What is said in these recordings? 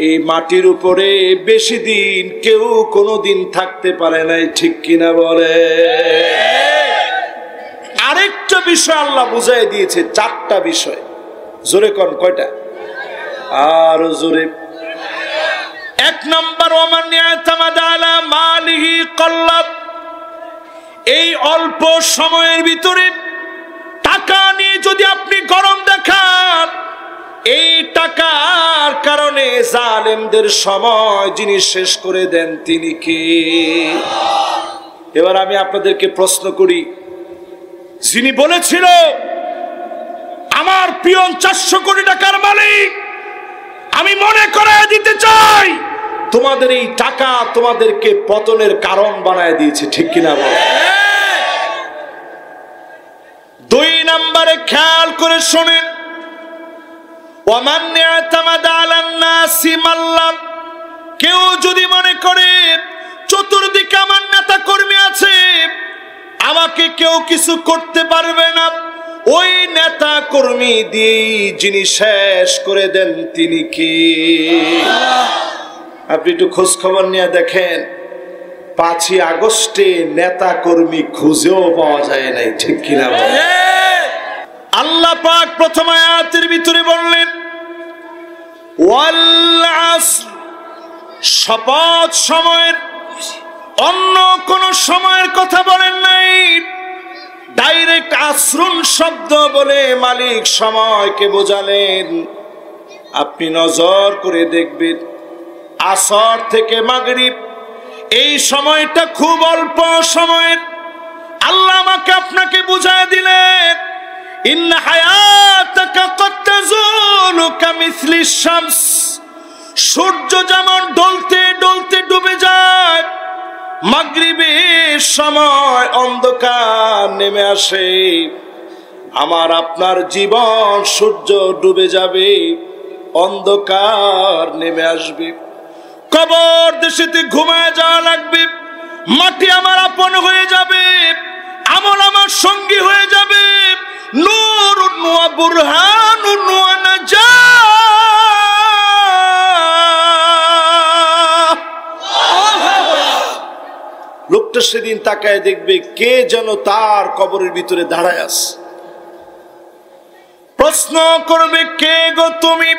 এই মাটির উপরে বেশি দিন কেউ কোনোদিন থাকতে পারে নাই, ঠিক কিনা বলে? আরেকটা বিষয় আল্লাহ বুঝাই দিয়েছে, চারটা বিষয়। জোরে কোন কয়টা? আর জোরে। এক নম্বর, ওমান ইয়াতামাদা আলা মালিহি কল্লাব। এই অল্প সময়ের ভিতরে টাকা নিয়ে যদি আপনি গরম দেখান, এই টাকার কারণে জালেমদের সময় যিনি শেষ করে দেন তিনি কে? এবার আমি আপনাদেরকে প্রশ্ন করি, যিনি বলেছিল আমার পিয়ন 400 কোটি টাকার মালিক, আমি মনে করায় দিতে চাই তোমাদের এই টাকা তোমাদেরকে পতনের কারণ বানায় দিয়েছে, ঠিক কিনা বল? দুই নম্বরে খেয়াল করে শোনেন, ওয়ামান ইয়াতামাদা আলান নাসি মাল্লাম। কেউ যদি মনে করে চতুর্দিকে আমার নেতা কর্মী আছে, আমাকে কেউ কিছু করতে পারবে না, ওই নেতা কর্মী দিয়েই যিনি শেষ করে দেন তিনি কি? আপনি একটু খোঁজ খবর নিয়ে দেখেন, 5ই আগস্টে নেতা কর্মী খুঁজেও পাওয়া যায় নাই, ঠিক কিনা বলেন? আল্লাহ পাক প্রথম আয়াতের ভিতরে বললেন ওয়াল আসর, শপথ সময়ের, অন্য কোন সময়ের কথা বলেন নাই। ডাইরেক্ট আসরুন শব্দ বলে মালিক সময়কে বোঝালেন। আপনি নজর করে দেখবেন, আসর থেকে মাগরিব এই সময়টা খুব অল্প সময়ের। আল্লাহ আমাকে আপনাকে বুঝায় দিলেন, ইন্না হায়াতাকা কদ তাজুলু কামিসলিশ শামস। সূর্য যেমন ডলতে ডলতে ডুবে যায়, মাগরিবের সময় অন্ধকার নেমে আসে, আমার আপনার জীবন সূর্য ডুবে যাবে, অন্ধকার নেমে আসবে, কবর দেশেতে ঘুমায় যাওয়া লাগবে, মাটি আমার আপন হয়ে যাবে, আমল আমার সঙ্গী হয়ে যাবে, নূরুন ওয়া বুরহানুন ওয়া নাজাহ। লোকটা সেদিন তাকায় দেখবে কে যেন তার কবরের ভিতরে দাঁড়ায় আছে। প্রশ্ন করবে, কে গো তুমি?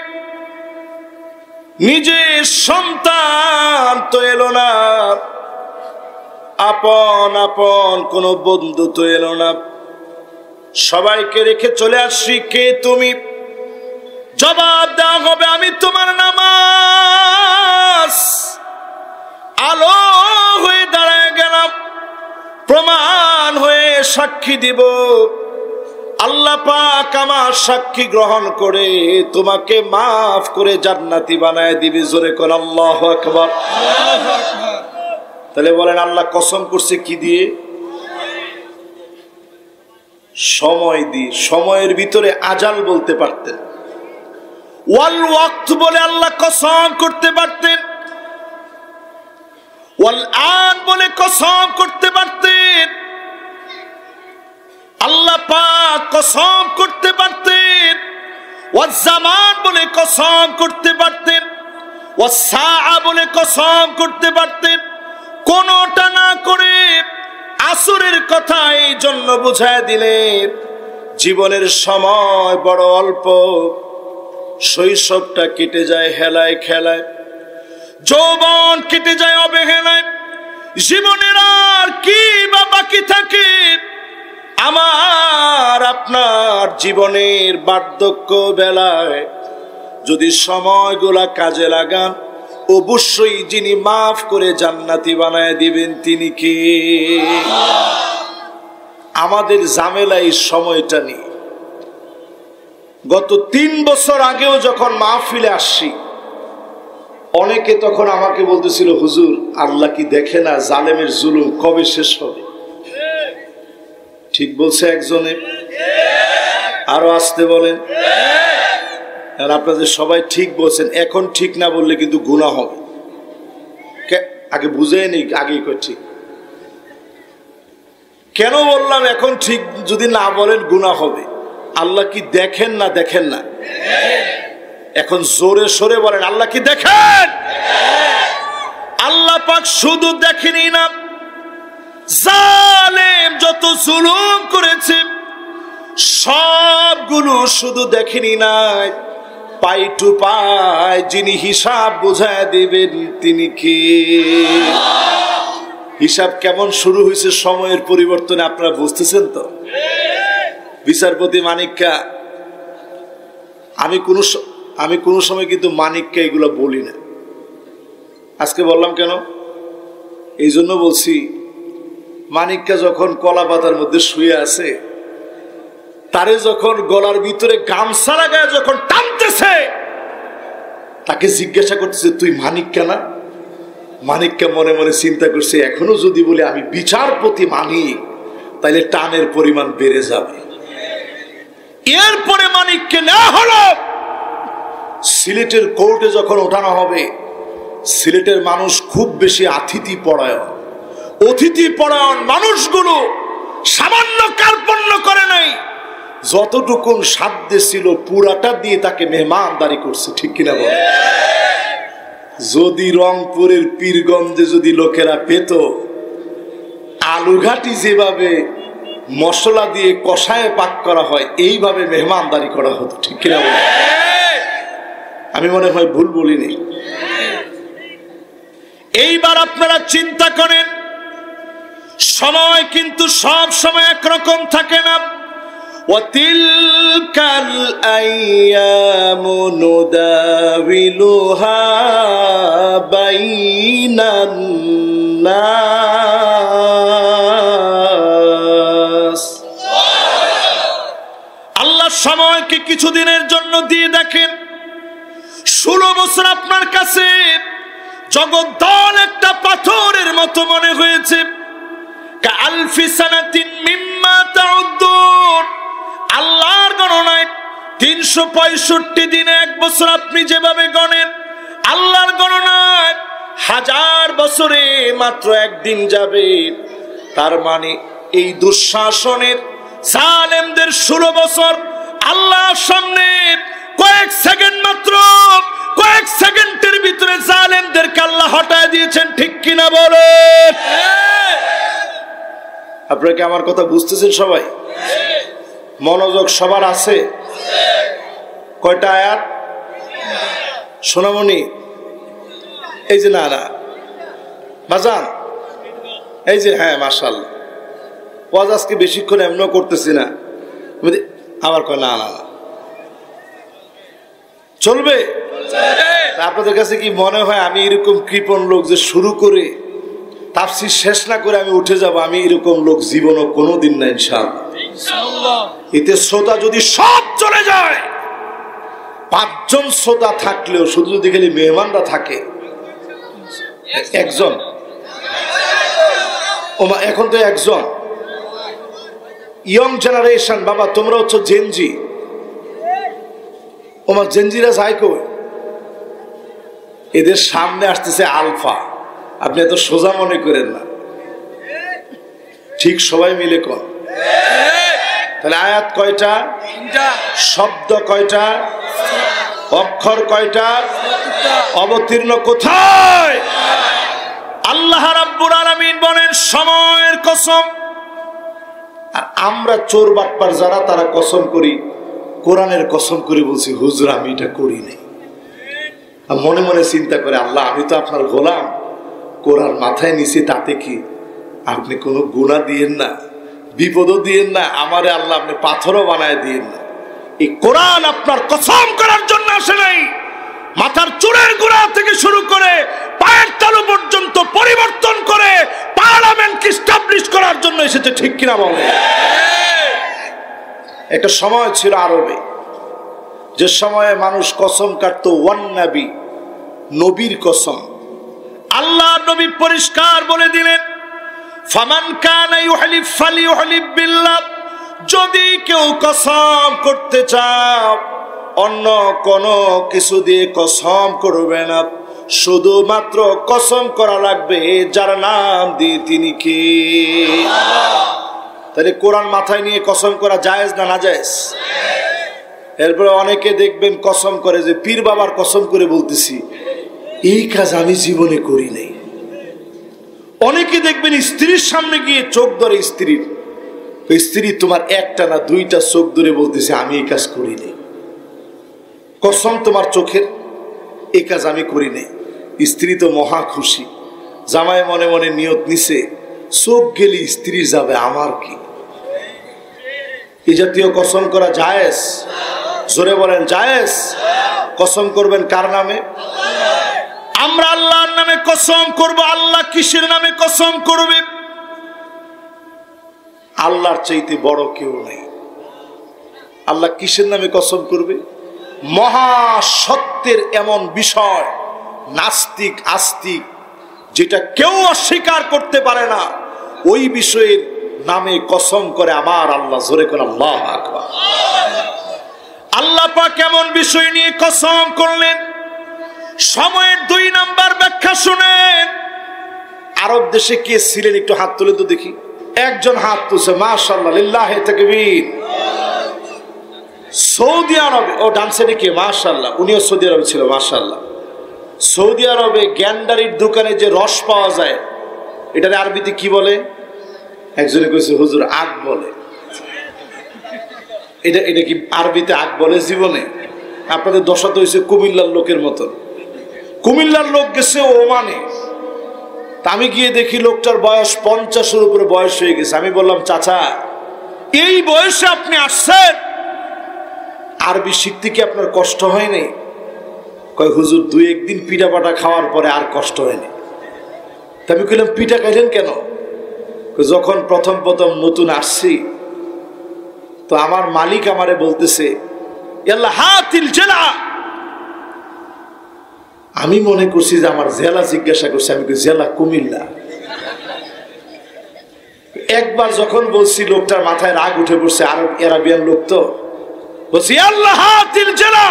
নিজের সন্তান তো এলো না, আপন আপন কোন বন্ধু তো এলো না, সবাইকে রেখে চলে আসছি, কে তুমি? জবাব দেওয়া হবে, আমি তোমার নামাজ। আলো হয়ে দাঁড়ায় গেলাম, প্রমাণ হয়ে সাক্ষী দিব। আল্লাহ পাক আমার সাক্ষী গ্রহণ করে তোমাকে মাফ করে জান্নাতি বানায় দিবে। জোরে কোন আল্লাহু আকবার। তাহলে বলেন আল্লাহ কসম করছে কি দিয়ে? সময় দিয়ে। সময়ের ভিতরে আজাল বলতে পারতেন, ওয়াল ওয়াক্ত বলে আল্লাহ কসম করতে পারতেন, ওয়াল আন বলে কসম করতে পারতেন, আল্লাহ পাক কসম করতে পারতেন, ওয়াজ জামান বলে কসম করতে পারতেন, ওয়াস সাআ বলে কসম করতে পারতেন। কোনটা না করে আসরের কথা এই জন্য বুঝায় দিলেন, জীবনের সময় বড় অল্প, শৈশবটা কেটে যায় হেলায় খেলায়, যৌবন কেটে যায় অবহেলায়, জীবনের আর কি বা বাকি থাকে? আমার আপনার জীবনের বার্ধক্য বেলায় যদি সময়গুলা কাজে লাগান, অবশ্যই যিনি মাফ করে জান্নাতি বানায় দিবেন তিনি কে? আমাদের ঝামেলা এই সময়টা নিয়ে। গত 3 বছর আগেও যখন মাহফিলে আসছি, অনেকে তখন আমাকে বলতেছিল, হুজুর আল্লাহ কি দেখে না জালেমের জুলুম কবে শেষ হবে? ঠিক বলছে একজনে, আরো আসতে বলেন। আর আপনাদের সবাই ঠিক বলছেন, এখন ঠিক না বললে কিন্তু গুনাহ হবে। আগে বুঝে নি, আগেই কই ঠিক। কেন বললাম এখন ঠিক যদি না বলেন গুনাহ হবে? আল্লাহ কি দেখেন না? দেখেন না? এখন জোরে সোরে বলেন আল্লাহ কি দেখেন? আল্লাহ পাক শুধু দেখেনি না, জালেম যত জুলুম করেছে সবগুলো শুধু দেখেনি না, পাই টু পাই যিনি হিসাব বুঝায় দিবেন তিনি কে? হিসাব কেমন শুরু হয়েছে সময়ের পরিবর্তনে, আপনারা বুঝতেছেন তো? বিচারপতি মানিক্কা, আমি কোন সময় কিন্তু মানিক্কা এগুলো বলি না। আজকে বললাম কেন? এই জন্য বলছি, মানিক্কা যখন কলা পাতার মধ্যে শুয়ে আছে, তারে যখন গলার ভিতরে গামছা লাগায় যখন টানতেছে, তাকে জিজ্ঞাসা করতেছে তুই মানিক্কা না? মানিক্কা মনে মনে চিন্তা করছে, এখনো যদি বলে আমি বিচারপতি মানিক, তাইলে টানের পরিমাণ বেড়ে যাবে। এরপরে মানিককে নেওয়া হলো সিলেটের কোর্টে। যখন ওঠানো হবে, সিলেটের মানুষ খুব বেশি অতিথি পরায়ণ মানুষগুলো সামান্য কার্পণ্য করে নাই, যতটুকুন সাধ্যে ছিল পুরাটা দিয়ে তাকে মেহমানদারি করছে, ঠিক কিনা বল? যদি রংপুরের পীরগঞ্জে যদি লোকেরা পেত আলুঘাটি যেভাবে মশলা দিয়ে কষায় পাক করা হয়, এইভাবে মেহমানদারি করা হতো, ঠিক কিনা বল? আমি মনে হয় ভুল বলিনি। এইবার আপনারা চিন্তা করেন, সময় কিন্তু সব সময় একরকম থাকে না। ওয়াতিলকাল আইয়ামু নুদাবিলুহা বাইনান নাস। আল্লাহ সময়কে কিছুদিনের জন্য দিয়ে দেখেন। 16 বছর আপনার কাছে জগদ্দল একটা পাথরের মতো মনে হয়েছে। কাআলফি সানাতিন মিম্মা তাউদ্দুন, আল্লাহর গণনায় 365 দিনে এক বছর আপনি যেভাবে গণেন, আল্লাহর গণনায় 1000 বছরে মাত্র একদিন যাবে। তার মানে এই দুঃশাসনের জালেমদের 16 বছর আল্লাহর সামনে কয়েক সেকেন্ড, মাত্র কয়েক সেকেন্ডের ভিতরে জালেমদেরকে আল্লাহ হটায় দিয়েছেন, ঠিক কিনা বলেন? আপনারা কি আমার কথা বুঝতেছেন সবাই? মনোযোগ সবার আছে? কয়টা আয়াত সোনামণি? এই যে না বাজান, এই যে হ্যাঁ মাশাআল্লাহ, ওয়াজ আজকে বেশিক্ষণ এমনও করতেছি না। আবার কয় না চলবে? আপনাদের কাছে কি মনে হয় আমি এরকম কৃপণ লোক যে শুরু করে তাফসীর শেষ না করে আমি উঠে যাব? আমি এরকম লোক জীবনও কোনোদিন না ইনশাআল্লাহ। এতে শ্রোতা যদি সব চলে যায়, 5 জন শ্রোতা থাকলেও শুধু যদি খালি মেহমানরা থাকে, একজন, এখন তো একজন। ইয়ং জেনারেশন, বাবা তোমরা হচ্ছে জেনজি, ওমার জেনজিরা যায় কই? এদের সামনে আসতেছে আলফা। আপনি এত সোজা মনে করেন না, ঠিক সবাই মিলে কর। তাহলে আয়াত কয়টা? শব্দ কয়টা? অক্ষর কয়টা? অবতীর্ণ কোথায়? আল্লাহ রাব্বুল আলামিন বলেন সময়ের কসম। আর আমরা চোর বাটপার যারা, তারা কসম করি, কোরআনের কসম করে বলছি হুজুর আমি এটা করি নাই। মনে মনে চিন্তা করে আল্লাহ আমি তো আপনার গোলাম, কোরআন মাথায় নিছি, তাতে কি? আপনি কোনো গুনাহ দিয়েন না, বিপদও দিয়েন না, আমারে আল্লাহ আপনি পাথরও বানায় দিয়েন না। এই কোরআন আপনার কসম করার জন্য আসে নাই, মাথার চুলের গোড়া থেকে শুরু করে পায়ের তালু পর্যন্ত পরিবর্তন করে পার্লামেন্ট এস্টাবলিশ করার জন্য এসেছে, ঠিক কিনা বলে? একটা সময় ছিল আরবে, যে সময়ে মানুষ কসম কাটত ওয়ান নবী, নবীর কসম। আল্লাহ নবী পরিষ্কার বলে দিলেন ফামান কানা ইউহলিফ ফালিইউহলিফ বিল্লাহ, যদি কেউ কসম করতে চাও অন্য কোন কিছু দিয়ে কসম করবে না, শুধুমাত্র কসম করা লাগবে যার নাম দিয়ে তিনি কে। তাহলে কোরআন মাথায় নিয়ে কসম করা জায়েজ না নাজায়েজ? এরপরে অনেকে দেখবেন কসম করে যে পীর বাবার কসম করে বলতেছি এই কাজ আমি জীবনে করি নাই। অনেকে দেখবেন স্ত্রীর সামনে গিয়ে চোখ ধরে স্ত্রীর, স্ত্রী তোমার একটা না দুইটা চোখ ধরে বলতেছে আমি এই কাজ করি নাই, কসম তোমার চোখের, এই কাজ আমি করি নাই। স্ত্রী তো মহা খুশি, জামাই মনে মনে নিয়ত নিছে চোখ গেলে স্ত্রী যাবে, আমার কি? এই জাতীয় কসম করা জায়েজ? জোরে বলেন জায়েজ। কসম করবেন কার নামে? আমরা আল্লাহর নামে কসম করব। আল্লাহ কিসের নামে কসম করবে? আল্লাহর চাইতে বড় কেউ নেই। আল্লাহ কিসের নামে কসম করবে? মহা সত্যের এমন বিষয়, নাস্তিক আস্তিক যেটা কেউ অস্বীকার করতে পারে না, ওই বিষয়ের নামে কসম করে আমার আল্লাহ। জোরে করে আল্লাহু আকবার। আল্লাহ পাক কেমন বিষয় নিয়ে কসম করলেন? সময়ের 2 নাম্বার ব্যাখ্যা শুনেন। আরব দেশে কে ছিলেন একটু হাত তুলে তো দেখি। একজন হাত তুলছে, মাশাআল্লাহ, লিল্লাহি তাকবীর। সৌদি আরবে, ও ডান সাইডে কে? মাশাআল্লাহ, উনিও সৌদি আরবে ছিল। মাশাআল্লাহ। সৌদি আরবে গ্যান্ডারির দোকানে যে রস পাওয়া যায়, এটার আরবিতে কি বলে? একজনে কইছে হুজুর আগ বলে। এটা কি আরবিতে আগ বলে জীবনে? আপনাদের দশা তো হয়েছে কুমিল্লার লোকের মতন। কুমিল্লার লোক গেছে ওমানে, আমি গিয়ে দেখি লোকটার বয়স 50-এর উপরে বয়স হয়ে গেছে। আমি বললাম চাচা, এই বয়সে আপনি আসছেন, আরবি শিখতে কি আপনার কষ্ট হয়নি? কয় হুজুর 2-1 দিন পিঠা পাটা খাওয়ার পরে আর কষ্ট হয়নি। তা আমি কইলাম পিঠা খাইলেন কেন? যখন প্রথম নতুন আসছি তো আমার মালিক আমারে বলতেছে আল্লাহ হাতিল জেলা। আমি মনে করছি যে আমার জেলা জিজ্ঞাসা করছে, আমি জেলা কুমিল্লা। একবার যখন বলছি লোকটার মাথায় রাগ উঠে পড়ছে, আরব আরাবিয়ান লোক তো, বলছি আল্লাহ হাতিল জেলা,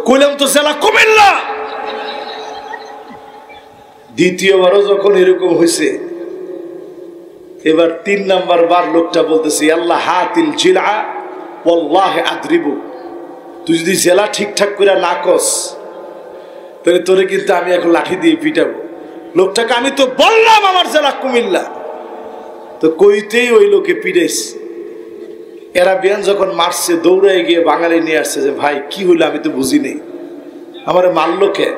কইলাম তো জেলা কুমিল্লা। দ্বিতীয়বারও যখন এরকম হয়েছে, এবার 3 নাম্বার বার লোকটা বলতেছে আল্লাহ হাতিল জিলা ওয়াল্লাহি আদরিবু, তুই যদি জেলা ঠিকঠাক করে না কস তাহলে তোরে কিন্তু আমি এখন লাঠি দিয়ে পিটাবো। লোকটাকে আমি তো বললাম আমার জেলা কুমিল্লা, তো কইতেই ওই লোকে পিটাইছে। এরাবিয়ান যখন মারছে দৌড়ায় গিয়ে বাঙালি নিয়ে আসছে যে ভাই কি হইলো, আমি তো বুঝি নেই, আমারে মারলো কে?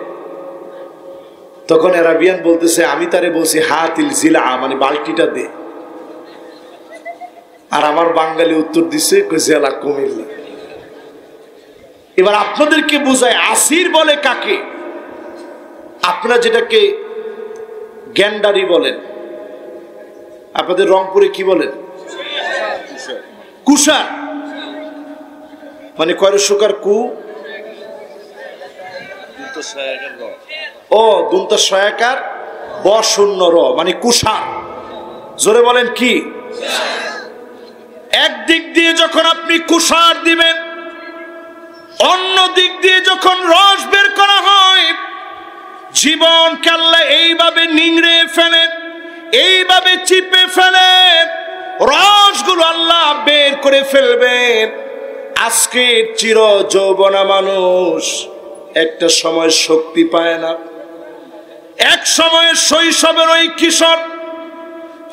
তখন এরাবিয়ান বলতেছে আমি তারে বলছি হাতিল জিলা, মানে বালতিটা দে। আর আমার বাঙালি উত্তর দিছে জেলা কুমিল্লা। এবার আপনাদেরকে বুঝায় আসির বলে কাকে? আপনারা যেটাকে গ্যান্ডারি বলেন, আপনাদের রংপুরে কি বলেন? কুষার, মানে কয় রস্যকার কু, ও দুন্ত সয়াকার ব শূন্য র, মানে কুষার। জোরে বলেন কি? একদিক দিয়ে যখন আপনি কুষার দিবেন, অন্য দিক দিয়ে যখন রস বের করা হয়, জীবন আল্লাহ এইভাবে নিংড়ে ফেলেন, এইভাবে চিপে ফেলেন, রসগুলো আল্লাহ বের করে ফেলবেন। আজকের চির যৌবনা মানুষ একটা সময় শক্তি পায় না, এক সময়ের শৈশবের ওই কিশোর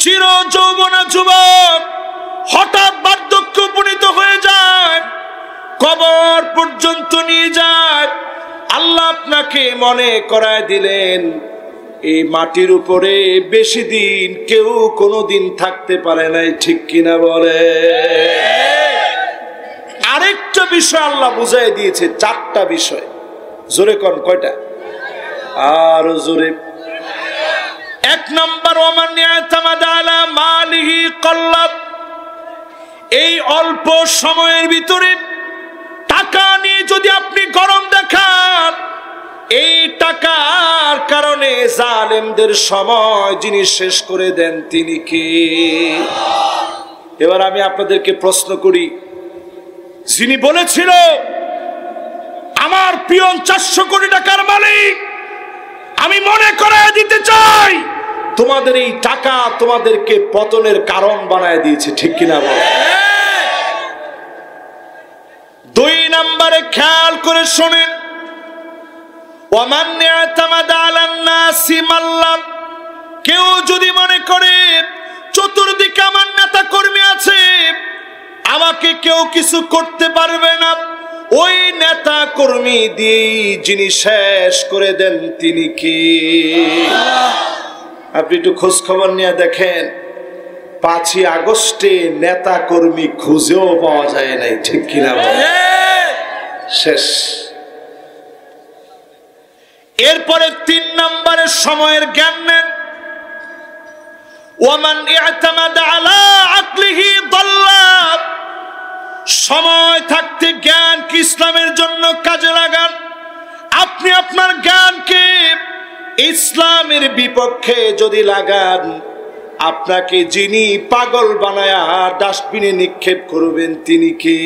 চির যৌবনা যুবক হঠাৎ বার্ধক্য উপনীত হয়ে যায়, কবর পর্যন্ত নিয়ে যায়। আল্লাহ আপনাকে মনে করায় দিলেন এই মাটির উপরে বেশি দিন কেউ কোনোদিন থাকতে পারে নাই, ঠিক কিনা বলে? আরেকটা বিষয় আল্লাহ বুঝাই দিয়েছে, 4টা বিষয়। জোরে কোন কয়টা? আরো জোরে। 1 নাম্বার ওমান ইয়াতামাদ আলা মালিহি কল্লাব, এই অল্প সময়ের ভিতরে টাকা নিয়ে যদি আপনি গরম দেখান, এই টাকার কারণে জালেমদের সময় যিনি শেষ করে দেন তিনি কে? এবার আমি আপনাদেরকে প্রশ্ন করি, যিনি বলেছিল আমার পিয়ন 400 কোটি টাকার মালিক, আমি মনে করায় দিতে চাই তোমাদের এই টাকা তোমাদেরকে পতনের কারণ বানায় দিয়েছে, ঠিক কিনা বল? করে শোনেন, ওয়ামান ইয়াতামাদা আলান নাসি মাল্লাম, কেউ যদি মনে করে চতুর্দিকে আমার নেতা কর্মী আছে, আমাকে কেউ কিছু করতে পারবে না, ওই নেতা কর্মী দিয়ে যিনি শেষ করে দেন তিনি কি? আপনি একটু খোঁজ খবর নিয়ে দেখেন, 5ই আগস্টে নেতা কর্মী খুঁজেও পাওয়া যায় নাই, ঠিক কিনা? শেষ। এরপরে 3 নম্বরের সময়ের জ্ঞান নেন, ওয়ামান ইআতামাদা আলা আকলিহি দাল্লা, সময় থাকতে জ্ঞান কি ইসলামের জন্য কাজে লাগান। আপনি আপনার জ্ঞানকে ইসলামের বিপক্ষে যদি লাগান, আপনাকে যিনি পাগল বানায়া ডাস্টবিনে নিক্ষেপ করবেন তিনি কে?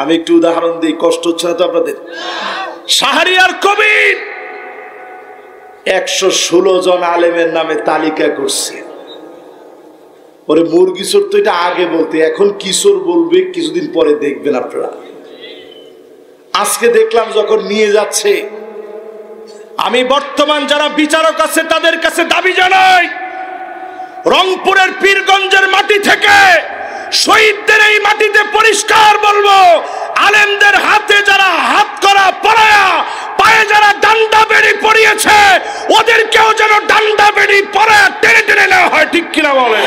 আমি একটু উদাহরণ দিই, কষ্ট হচ্ছে না তো আপনাদের? শাহরিয়ার কবির 116 জন আলেমের নামে তালিকা করছে। ওরে মুরগি চোর তো এটা আগে বলতে, এখন কিশোর বলবে কিছুদিন পরে, দেখবেন আপনারা। আজকে দেখলাম যখন নিয়ে যাচ্ছে, আমি বর্তমান যারা বিচারক আছে তাদের কাছে দাবি জানাই, রংপুরের পীরগঞ্জের মাটি থেকে শহীদদের এই মাটিতে পরিষ্কার বলবো, আলেমদের হাতে যারা হাত করা পরায়া, পায়ে যারা ডান্ডা বেড়ি পরিয়েছে, ওদেরকেও যেন ডান্ডা বেড়ি পরায়া টেনে টেনে নেওয়া হয়, ঠিক কিনা বলে?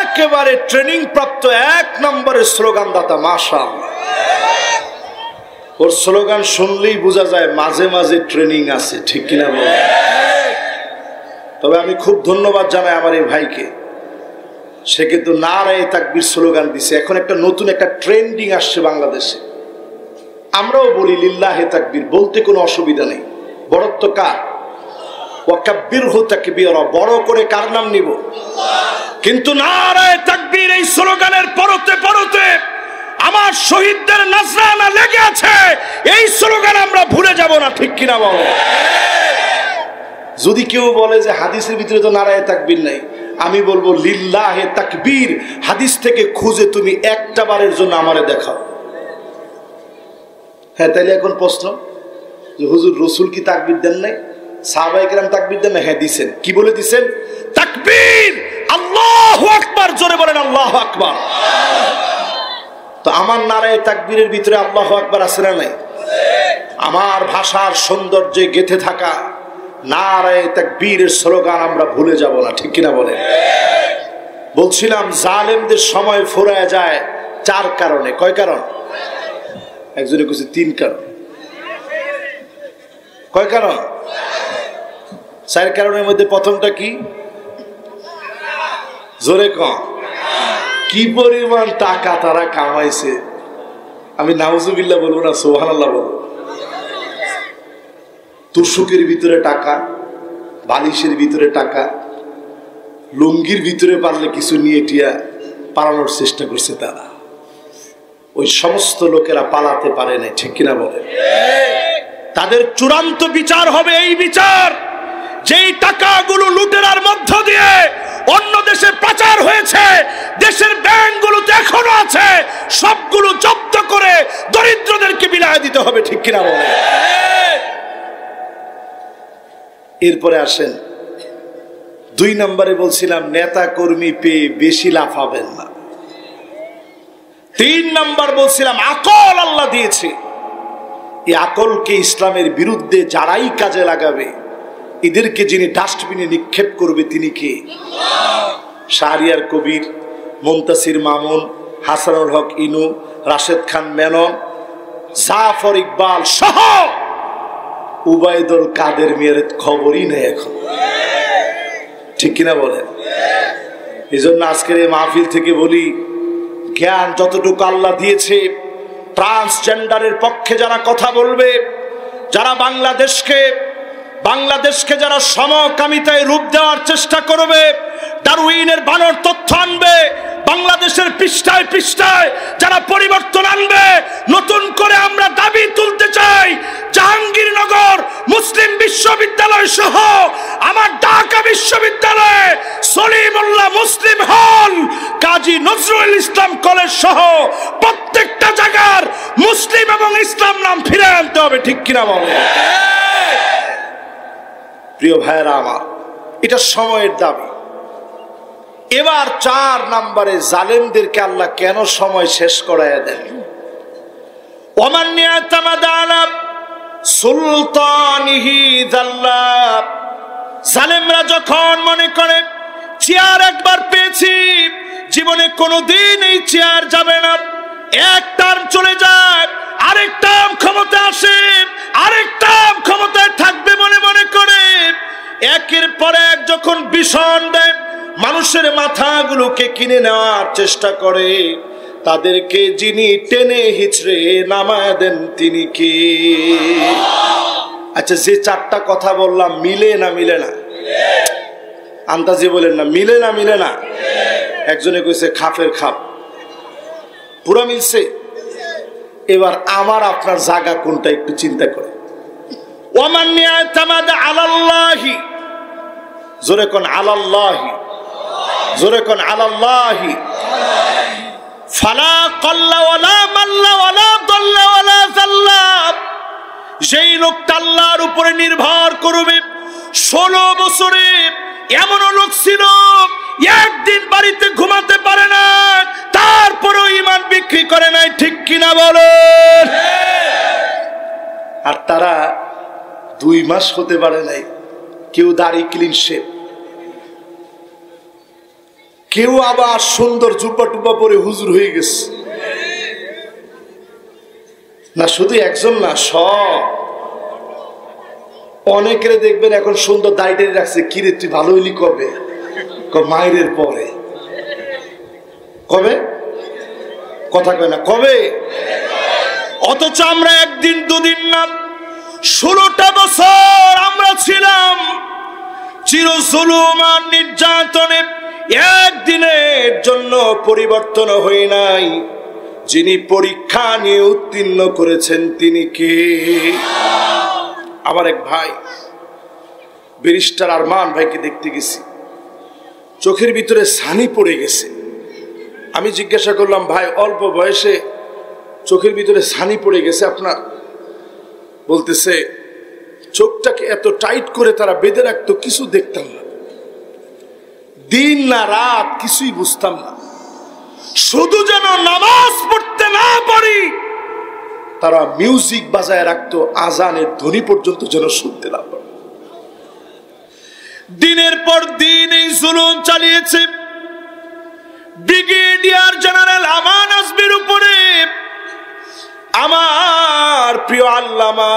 একেবারে ট্রেনিং প্রাপ্ত 1 নম্বরের স্লোগান দাতা, মাশাআল্লাহ। ওর স্লোগান শুনলেই বোঝা যায় মাঝে মাঝে ট্রেনিং আছে, ঠিক কিনা বলে? তবে আমি খুব ধন্যবাদ জানাই আমার এই ভাইকে, সে কিন্তু নারায়ে তাকবীর স্লোগান দিছে। এখন একটা নতুন একটা ট্রেন্ডিং আসছে বাংলাদেশে, আমরাও বলি লিল্লাহে তাকবীর, বলতে কোনো অসুবিধা নেই। বড়ত্ব কার? ওয়াকাব্বিরহু তাকবীরা, বড় করে কার নাম নিব? কিন্তু নারায়ে তাকবীর এই স্লোগানের পরতে পরতে আমার শহীদদের নাজরানা লেগে আছে, এই স্লোগান আমরা ভুলে যাব না, ঠিক কিনা বলো? যদি কেউ বলে যে হাদিসের ভিতরে তো নারায়ে তাকবীর নাই, আমি বলবো লিল্লাহে তাকবীর হাদিস থেকে খুঁজে তুমি একটা বারের জন্য আমারে দেখাও। হ্যাঁ, তাইলে এখন প্রশ্ন যে হুজুর রাসূল কি তাকবীর দেন নাই? সাহাবায়ে কেরাম তাকবীর দেন না? হ্যাঁ দিছেন। কি বলে দিছেন? তাকবীর, আল্লাহু আকবার, জোরে বলেন আল্লাহু আকবার। তো আমার নারায়ে তাকবীরের ভিতরে আল্লাহু আকবার আছে না নাই? আমার ভাষার সৌন্দর্যে গেঁথে থাকা নারায়ে তাকবীরের স্লোগান আমরা ভুলে যাব না, ঠিক কিনা বলেন? বলছিলাম জালেমদের সময় ফুরায় যায় 4 কারণে। কয় কারণ? একজনে কইছে 3 কারণ। কয় কারণ? 4 কারণের মধ্যে প্রথমটা কি? জোরে কম। কি পরিমাণ টাকা তারা কামাইছে, আমি নাউজুবিল্লাহ বলবো না, সুবহানাল্লাহ বলবো। তুষকের ভিতরে টাকা, বালিশের ভিতরে টাকা, লুঙ্গির ভিতরে পারলে কিছু নিয়ে টিয়া পালানোর চেষ্টা করছে তারা। ওই সমস্ত লোকেরা পালাতে পারে না, ঠিক কিনা বলে? তাদের চূড়ান্ত বিচার হবে এই বিচার, যেই টাকাগুলো লুটেরার মধ্য দিয়ে অন্য দেশে পাচার হয়েছে, দেশের ব্যাংকগুলোতে এখনো আছে, সবগুলো জব্দ করে দরিদ্রদেরকে বিলায় দিতে হবে, ঠিক কিনা বলে? এরপরে আসেন 2 নম্বরে বলছিলাম নেতা কর্মী পেয়ে বেশি লাফাবেন না। 3 নম্বর বলছিলাম আকল আল্লাহ দিয়েছে, এই আকলকে ইসলামের বিরুদ্ধে যারাই কাজে লাগাবে, এদেরকে যিনি ডাস্টবিনে নিক্ষেপ করবে তিনি কে? শাহরিয়ার কবির, মুনতাসির মামুন, হাসানুল হক ইনু, রাশেদ খান মেনন, জাফর ইকবাল সহ উবাইদুল কাদের মিয়ার খবরই নেই এখন, ঠিক কিনা বলেন? এই জন্য আজকের এই মাহফিল থেকে বলি, জ্ঞান যতটুকু আল্লাহ দিয়েছে, ট্রান্সজেন্ডারের পক্ষে যারা কথা বলবে, যারা বাংলাদেশকে যারা সমকামিতায় রূপ দেওয়ার চেষ্টা করবে, ডারউইনের বানর তথ্য আনবে, বাংলাদেশের পৃষ্ঠায় পৃষ্ঠায় যারা পরিবর্তন আনবে, নতুন করে আমরা দাবি তুলতে চাই জাহাঙ্গীরনগর মুসলিম বিশ্ববিদ্যালয় সহ আমার ঢাকা বিশ্ববিদ্যালয়ে সলিমুল্লাহ মুসলিম হল, কাজী নজরুল ইসলাম কলেজ সহ প্রত্যেকটা জায়গার মুসলিম এবং ইসলাম নাম ফিরে আনতে হবে। ঠিক কিনা বলে? প্রিয় ভাইরা আমার, এটা সময়ের দাবি। এবার 4 নম্বরে জালেমদেরকে আল্লাহ কেন সময় শেষ করাইয়া দেন? ওমান ইয়াতামাদা আলা সুলতানিহি যাল্লা। জালেমরা যখন মনে করে চেয়ার একবার পেয়েছি, জীবনে কোনোদিন এই চেয়ার যাবে না, এক টার্ম চলে যায়, আরেক টার্ম ক্ষমতা আসে, আরেক টার্ম ক্ষমতায় থাকবে মনে মনে করে একের পর এক যখন ভীষণ দেয়, মানুষের মাথাগুলোকে কিনে নেওয়ার চেষ্টা করে, তাদেরকে যিনি টেনে হিচড়ে নামায় দেন তিনি কি? আচ্ছা, যে 4টা কথা বললাম মিলে না মিলে না? আন্দাজি বলেন না, মিলে না মিলে না? একজনে কইছে খাপের খাপ, পুরো মিলছে। এবার আমার আপনার জায়গা কোনটা একটু চিন্তা করে। ওমান ইয়াতামাদা আলাল্লাহি, জোরে কোন আলাল্লাহি, জোরে কোন আলাল্লাহি, ফালা কাল্লা ওয়ালা মাল্লা ওয়ালা দাল্লা ওয়ালা যাল্লা। যেই লোকটা আল্লাহর উপরে নির্ভর করবে, 16 বছরে এমন লোক ছিল একদিন বাড়িতে ঘুমাতে পারে না, তারপরেও ঈমান বিক্রি করে নাই। ঠিক কিনা বলেন? আর তারা 2 মাস হতে পারে নাই, কেউ দাড়ি ক্লিন শেভ, কেউ আবার সুন্দর জুব্বা টুব্বা পরে হুজুর হয়ে গেছে। না শুধু একজন না, সব। অনেকের দেখবেন এখন সুন্দর দাড়ি রাখছে, কিরে তুই ভালো হইলি কবে? মায়ের পরে। কবে? কথা কয় না, কবে? অথচ আমরা একদিন দুদিন না 16টা বছর আমরা ছিলাম চির জুলুম আর নির্যাতনে, একদিনের জন্য পরিবর্তন হই নাই। যিনি পরীক্ষা নিয়ে উত্তীর্ণ করেছেন তিনি কে? আমার এক ভাই ব্যারিস্টার আরমান ভাইকে দেখতে গেছি, চোখের ভিতরে ছানি পড়ে গেছে। আমি জিজ্ঞাসা করলাম, ভাই অল্প বয়সে চোখের ভিতরে ছানি পড়ে গেছে আপনার? বলতেছে চোখটাকে এত টাইট করে তারা বেঁধে রাখতো, কিছু দেখতাম না, দিন না রাত কিছুই বুঝতাম না, শুধু যেন নামাজ পড়তে না পারি তারা মিউজিক বাজায় রাখতো, আজানের ধ্বনি পর্যন্ত যেন শুনতে না পারে। দিনের পর দিন এই জুলুম চালিয়েছে ব্রিগেডিয়ার জেনারেল আমান আজমির উপরে। আমার প্রিয় আল্লামা,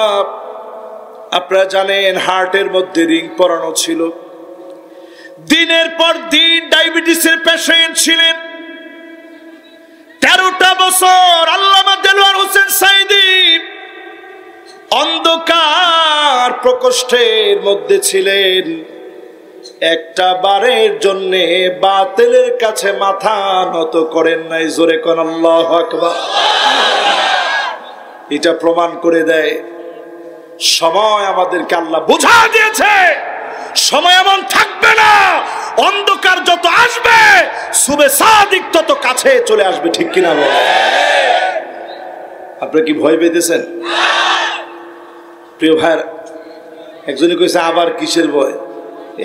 আপনারা জানেন হার্টের মধ্যে রিং পরানো ছিল, দিনের পর দিন ডায়াবেটিসের পেশেন্ট ছিলেন। 13টা বছর আল্লামা দেলোয়ার হোসেন সাইদি অন্ধকার প্রকোষ্ঠের মধ্যে ছিলেন। একটা বারের জন্য বাতিলের কাছে মাথা নত করেন নাই। জোরে কোন আল্লাহু আকবার। এটা প্রমাণ করে দেয় সময় আমাদেরকে আল্লাহ বুঝা দিয়েছে, সময় এমন থাকবে না, অন্ধকার যত আসবে সুবে সাদিক তত কাছে চলে আসবে। ঠিক কিনা বলেন? আপনারা কি ভয় পেতেছেন? প্রিয় ভাই, একজনে কইছে আবার কিসের ভয়?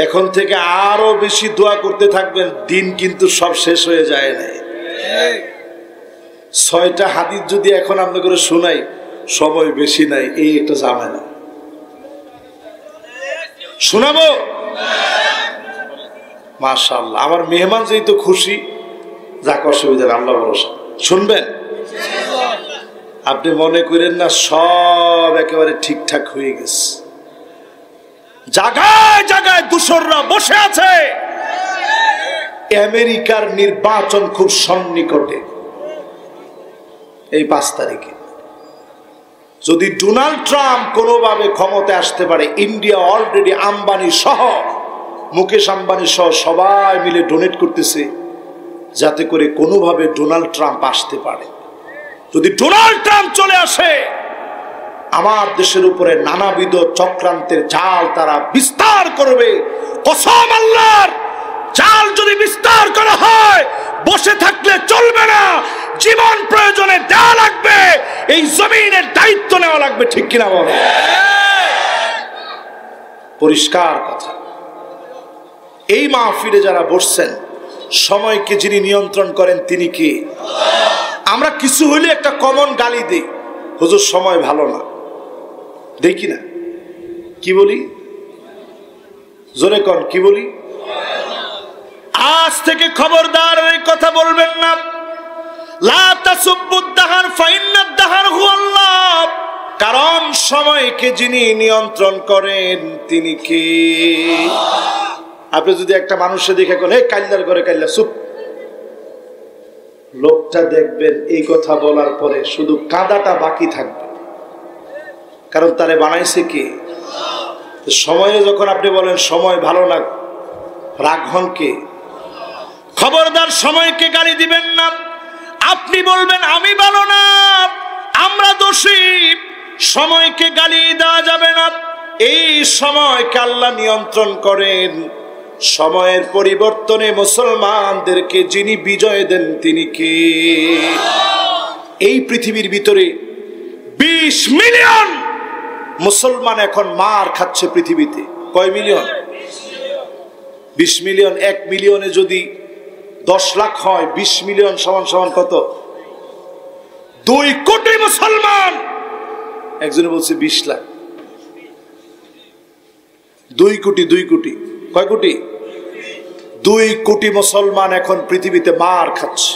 এখন থেকে আরো বেশি দোয়া করতে থাকবেন, দিন কিন্তু সব শেষ হয়ে যায় নাই। 6টা হাদিস যদি এখন আমরা করে শোনাই, সময় বেশি নাই, এই একটা ঝামেলা। শোনাবো? মাশাআল্লাহ, আমার মেহমান যেহেতু খুশি, যাক অসুবিধা নেই, আল্লাহ ভরসা। শুনবেন? আপনি মনে করেন না সব একেবারে ঠিকঠাক হয়ে গেছে। জায়গায় জায়গায় দূষররা বসে আছে। আমেরিকার নির্বাচন খুব সন্নিকটে, এই 5 তারিখে। যদি ডোনাল্ড ট্রাম্প কোনোভাবে ক্ষমতায় আসতে পারে, ইন্ডিয়া অলরেডি আম্বানি সহ, মুকেশ আম্বানি সহ সবাই মিলে ডোনেট করতেছে যাতে করে কোনোভাবে ডোনাল্ড ট্রাম্প আসতে পারে। যদি ডোনাল্ড ট্রাম্প চলে আসে, আমার দেশের উপরে নানাবিধ চক্রান্তের জাল তারা বিস্তার করবে। কসম আল্লাহর, জাল যদি বিস্তার করা হয় বসে থাকলে চলবে না, জীবন প্রয়োজনে দেওয়া লাগবে, এই জমিনের দায়িত্ব নেওয়া লাগবে। ঠিক কিনা বলে? পরিষ্কার কথা। এই মাহফিলে যারা বসছেন, সময়কে যিনি নিয়ন্ত্রণ করেন তিনি কি? আমরা কিছু হইলে একটা কমন গালি দিই, হুজুর সময় ভালো না, দেখি না, কি বলি? জোরে কন, কি বলি? আজ থেকে খবরদার এই কথা বলবেন না। লা তাসুব্বুদ দাহার ফাইন্নাদ দাহার হুয়াল্লাহ। কারণ সময়কে যিনি নিয়ন্ত্রণ করেন তিনি কে? আপনি যদি একটা মানুষকে দেখে কোন হে কাল্লার করে কাল্লা চুপ, লোকটা দেখবেন এই কথা বলার পরে শুধু কাঁদাটা বাকি থাকবে, কারণ তারে বানাইছে কে? সময়ে যখন আপনি বলেন সময় ভালো না, রাগ হন কে? খবরদার সময়কে গালি দিবেন না। আপনি বলবেন আমি ভালো না, আমরা দোষী, সময়কে গালি দেওয়া যাবে না। এই সময়কে আল্লাহ নিয়ন্ত্রণ করেন। সময়ের পরিবর্তনে মুসলমানদেরকে যিনি বিজয় দেন তিনি কে? এই পৃথিবীর ভিতরে 20 মিলিয়ন মুসলমান এখন মার খাচ্ছে পৃথিবীতে। কয় মিলিয়ন? 20 মিলিয়ন। 1 মিলিয়নে যদি 10 লাখ হয়, 20 মিলিয়ন সমান সমান কত? 2 কোটি মুসলমান। একজনে বলছে 20 লাখ। 2 কোটি, 2 কোটি। কয় কোটি? 2 কোটি মুসলমান এখন পৃথিবীতে মার খাচ্ছে।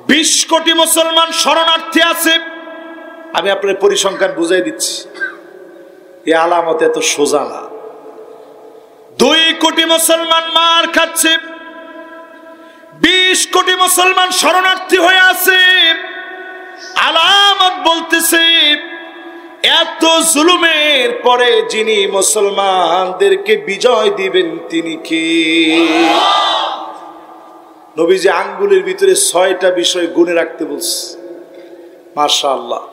20 কোটি মুসলমান শরণার্থী আছে। আমি আপনার পরিসংখ্যান বুঝাই দিচ্ছি, এই আলামত এত সোজা না। 2 কোটি মুসলমান মার খাচ্ছে, 20 কোটি মুসলমান শরণার্থী হয়ে আছে। আলামত বলতেছে এত জুলুমের পরে যিনি মুসলমানদেরকে বিজয় দিবেন তিনি কে? নবীজি আঙ্গুলের ভিতরে 6টা বিষয় গুণে রাখতে বলছে। মাশাআল্লাহ,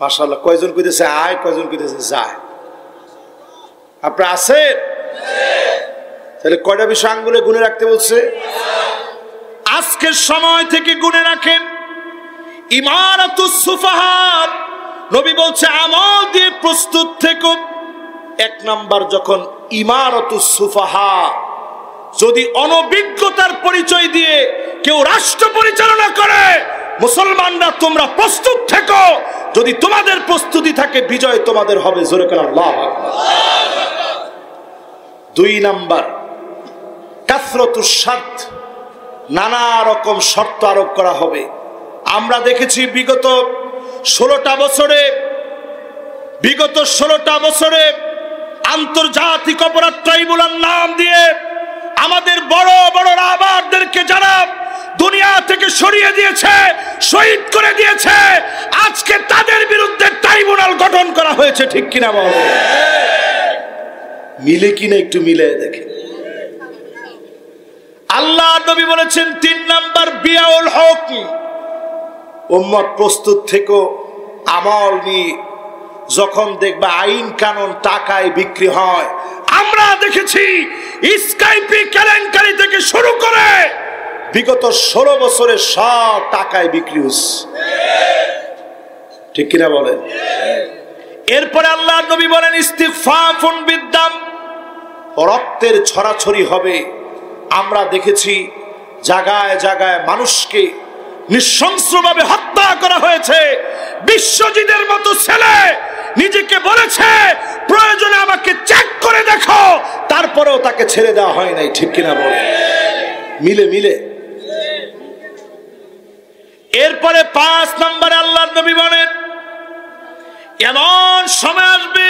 মাশাআল্লাহ। কয়জন কইতেছে আয়, কয়জন কইতেছে যায়? আপনারা আছেন? তাহলে কয়টা বিষয় আঙ্গুলে গুণে রাখতে বলছে? আজকের সময় থেকে গুণে রাখেন। ইমারাতুস সুফাহা, নবী বলছে আমল দিয়ে প্রস্তুত থেকো। 1 নাম্বার, যখন ইমারাতুস সুফাহা, যদি অনভিজ্ঞতার পরিচয় দিয়ে কেউ রাষ্ট্র পরিচালনা করে, মুসলমানরা তোমরা প্রস্তুত থেকো। যদি তোমাদের প্রস্তুতি থাকে বিজয় তোমাদের হবে। জোরে করে আল্লাহু আকবার। 2 নাম্বার, কাসরাতুস শর্ত, নানা রকম শর্ত আরোপ করা হবে। আমরা দেখেছি বিগত 16টা বছরে আন্তর্জাতিক অপরাধ ট্রাইব্যুনাল নাম দিয়ে আমাদের বড় বড় রাবারদেরকে যারা দুনিয়া থেকে সরিয়ে দিয়েছে, শহীদ করে দিয়েছে, আজকে তাদের বিরুদ্ধে ট্রাইব্যুনাল গঠন করা হয়েছে। ঠিক কিনা বলো? মিলে কিনা একটু মিলে দেখেন। আল্লাহ নবী বলেছেন 3 নাম্বার, বিয়াউল হক, উম্মত প্রস্তুত থেকো আমল নিয়ে। যখন দেখবা আইন কানুন টাকায় বিক্রি হয়, আমরা দেখেছি স্কাইপি কেলেঙ্কারি থেকে শুরু করে বিগত 16 বছরে সব টাকায় বিক্রি হচ্ছে। ঠিক কিনা বলেন? এরপরে আল্লাহ নবী বলেন ইস্তিগফাফুন বিদ্দাম, রক্তের ছড়াছড়ি হবে। আমরা দেখেছি জায়গায় জায়গায় মানুষকে নৃশংসভাবে হত্যা করা হয়েছে। বিশ্বজিতের মতো ছেলে নিজেকে বলেছে প্রয়োজনে আমাকে চেক করে দেখো, তারপরেও তাকে ছেড়ে দেওয়া হয় নাই। ঠিক কিনা বলে? মিলে মিলে। এরপরে 5 নম্বরে আল্লাহর নবী বলেন এমন সময় আসবে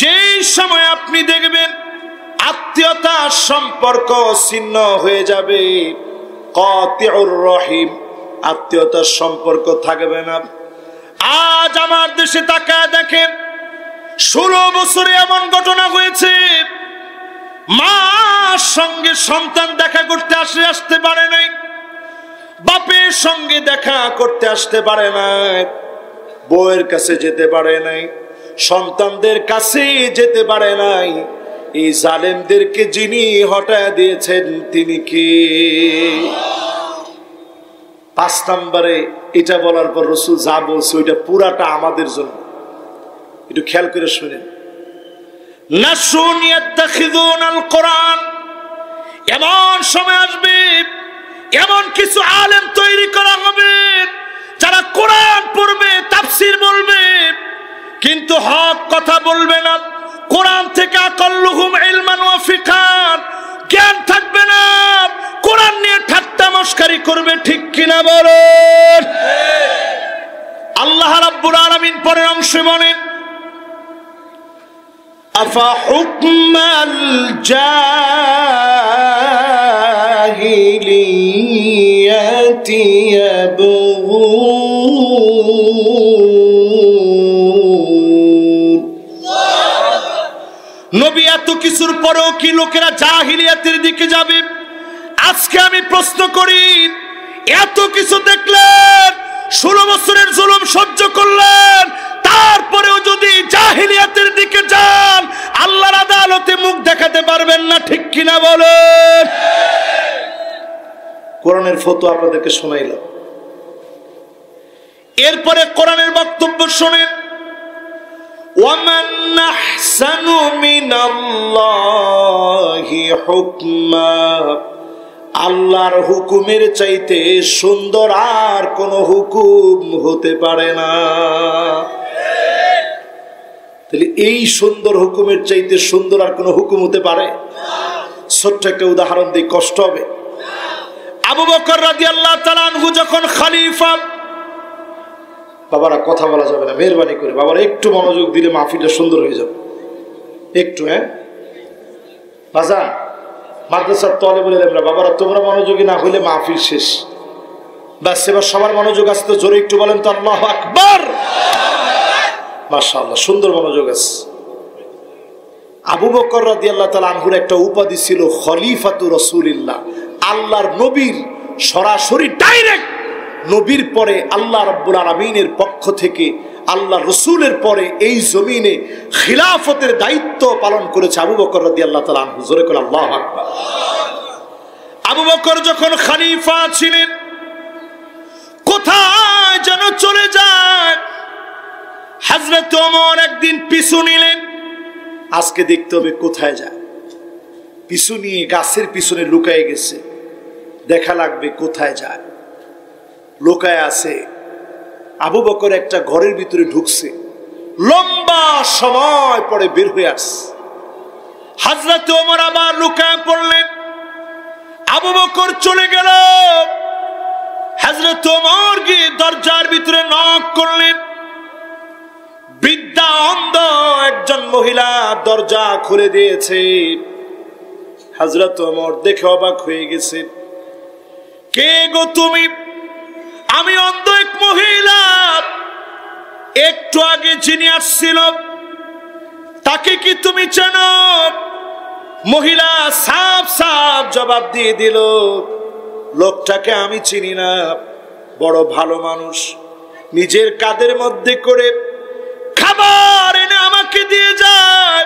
যেই সময় আপনি দেখবেন আত্মীয়তার সম্পর্ক ছিন্ন হয়ে যাবে। কাতিউর রহিম, আত্মীয়তার সম্পর্ক থাকবে না। আজ আমার দেশে তাকায় দেখেন, 16 বছরে এমন ঘটনা হয়েছে, মার সঙ্গে সন্তান দেখা করতে আসতে পারে নাই, বাপের সঙ্গে দেখা করতে আসতে পারে নাই, বউয়ের কাছে যেতে পারে নাই, সন্তানদের কাছে যেতে পারে নাই। এই জালেমদেরকে যিনি হটায় দিয়েছেন তিনি কে? 5 নম্বরে এটা বলার পর রাসূল যা বলছে ওইটা পুরাটা আমাদের জন্য, একটু খেয়াল করে শুনেন। নাসুন ইয়াত্তাখিযুনাল কোরআন, এমন সময় আসবে, এমন কিছু আলেম তৈরি করা হবে যারা কোরআন পড়বে, তাফসীর বলবে, কিন্তু হক কথা বলবে না। কোরআন থেকে আকাল্লুহুম ইলমান ওয়া ফিকহান, জ্ঞান থাকবে না, কোরআন নিয়ে ঠাট্টা মশকারি করবে, ঠিক কিনা বলেন? আল্লাহ রাব্বুল আলামিন পরের অংশে বলেন, আফা হুকমাল জাহিলিয়াতি ইয়াবগুন। নবী এত কিছুর পরেও কি লোকেরা জাহিলিয়াতের দিকে যাবে? আজকে আমি প্রশ্ন করি, এত কিছু দেখলেন, 16 বছরের জুলুম সহ্য করলেন, তারপরেও যদি জাহিলিয়াতের দিকে যান, আল্লাহর আদালতে মুখ দেখাতে পারবেন না, ঠিক কিনা বলেন? কোরআনের ফতোয়া আপনাদেরকে শোনাইলাম, এরপরে কোরআনের বক্তব্য শোনেন। ওয়ামান আহসানু মিনাল্লাহি হুকমা, আল্লাহর হুকুমের চাইতে সুন্দর আর কোন হুকুম হতে পারে না। তাহলে এই সুন্দর হুকুমের চাইতে সুন্দর আর কোন হুকুম হতে পারে? ছোট্ট একটা উদাহরণ দিই, কষ্ট হবে। আবু বকর রাদিয়াল্লাহু তাআলা আনহু যখন খলিফা, বাবারা কথা বলা যাবে না, মেহরবানি করে বাবারা একটু মনোযোগ দিলে মাহফিলটা সুন্দর হয়ে যাবে, একটু। হ্যাঁ বাজান, মাদ্রাসার তালেবুল ইলমরা বাবারা, তোমরা মনোযোগী না হইলে মাহফিল শেষ। বাস, এবার সবার মনোযোগ আছে তো? জোরে একটু বলেন তো আল্লাহু আকবার। মাশাআল্লাহ, সুন্দর মনোযোগ আছে। আবু বকর রাদিয়াল্লাহু তাআলা আনহুর একটা উপাধি ছিল খলিফাতু রাসূলিল্লাহ, আল্লাহর নবীর সরাসরি ডাইরেক্ট নবীর পরে আল্লাহ রাব্বুল আলামিনের পক্ষ থেকে আল্লাহ রসুলের পরে এই জমিনে খিলাফতের দায়িত্ব পালন করেছে আবু বকর রাদিয়াল্লাহু তাআলা আনহু। জোরে করে আল্লাহু আকবার। আবু বকর যখন খলিফা ছিলেন, কোথায় যেন চলে যায়, হযরত ওমর একদিন পিছু নিলেন। আজকে দেখতে হবে কোথায় যায়, পিছু নিয়ে গাছের পিছনে লুকায় গেছে, দেখা লাগবে কোথায় যায়, লুকায় আছে। আবু বকর একটা ঘরের ভিতরে ঢুকছে, লম্বা সময় পরে বের হয়ে আসছে। হযরত ওমর আবার লুকায় পড়লেন, আবু বকর চলে গেল। হযরত ওমর গিয়ে দরজার ভিতরে নক করলেন। বৃদ্ধা অন্ধ একজন মহিলা দরজা খুলে দিয়েছে। হযরত ওমর দেখে অবাক হয়ে গেছে, কে গো তুমি? আমি অন্ধ এক মহিলা, একটু আগে যিনি আসছিল তাকে কি তুমি চেনো? মহিলা সাফ সাফ জবাব দিয়ে দিল, লোকটাকে আমি চিনি না, বড় ভালো মানুষ, নিজের কাঁধের মধ্যে করে খাবার এনে আমাকে দিয়ে যায়,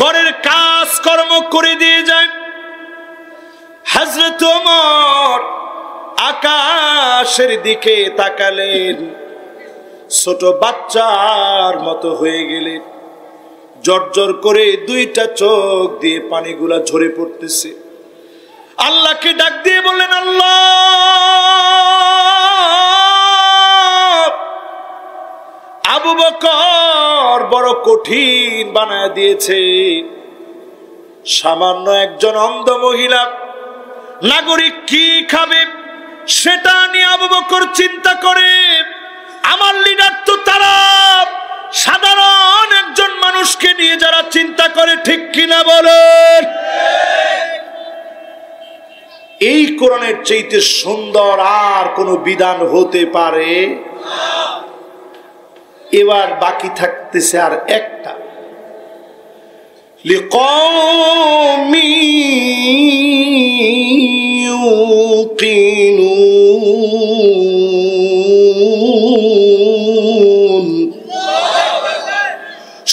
ঘরের কাজ কর্ম করে দিয়ে যায়। হযরত ওমর আকাশের দিকে তাকালেন, ছোট বাচ্চার মতো হয়ে গেলেন। জর্জর করে দুইটা চোখ দিয়ে পানিগুলা ঝরে পড়তেছে। আল্লাহকে ডাক দিয়ে বললেন, আল্লাহ, আবু বকর বড় কঠিন বানায় দিয়েছে। সামান্য একজন অন্ধ মহিলা, নাগরিক কি খাবে সেটা নিয়ে আবু বকর চিন্তা করে। আমার লিডার তো তারা, সাধারণ একজন মানুষকে নিয়ে যারা চিন্তা করে, ঠিক কিনা বলেন? এই কোরআনের চাইতে সুন্দর আর কোনো বিধান হতে পারে? এবার বাকি থাকতেছে আর একটা, লিকওমি ইউকিনুন।